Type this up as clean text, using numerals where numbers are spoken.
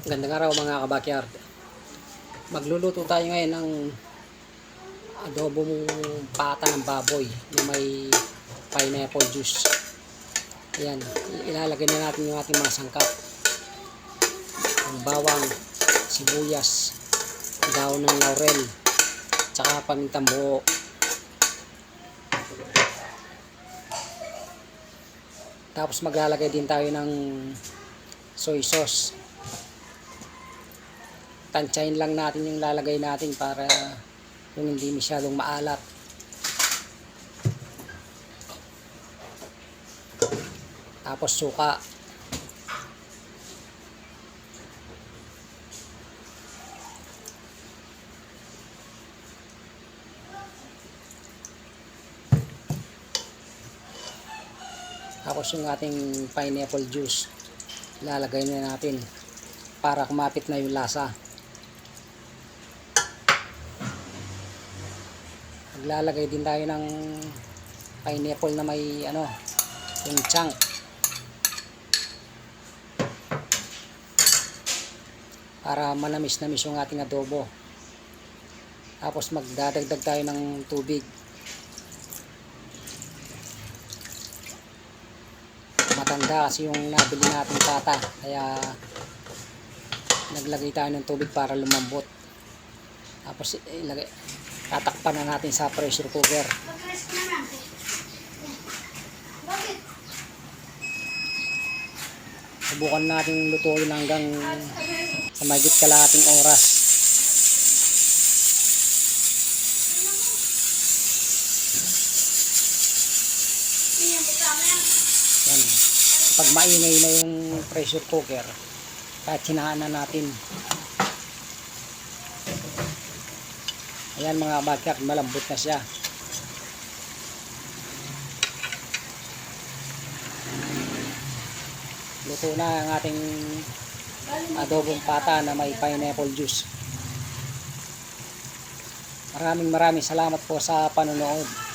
Gandang araw mga kabakyard. Magluluto tayo ngayon ng adobong pata ng baboy na may pineapple juice. Ayan, ilalagay na natin yung ating mga sangkap. Ang bawang, sibuyas, daon ng laurel, tsaka pamintang buo. Tapos maglalagay din tayo ng soy sauce. Tansyahin lang natin yung lalagay natin para yung hindi masyadong maalat. Tapos suka. Tapos yung ating pineapple juice lalagay na natin para kumapit na yung lasa. Maglalagay din tayo ng pineapple na may yung chunk. Para manamis-namis yung ating adobo. Tapos magdadagdag tayo ng tubig. Matanda kasi yung nabili natin pata, kaya naglagay tayo ng tubig para lumambot. Tapos tatakpan na natin sa pressure cooker. Subukan natin lutuin hanggang sa mahigit kalahating oras. Yan. Pag maingay na yung pressure cooker, kahit hinaan na natin. Ayan mga bagyak, malambot na siya. Luto na ang ating adobong pata na may pineapple juice. Maraming salamat po sa panonood.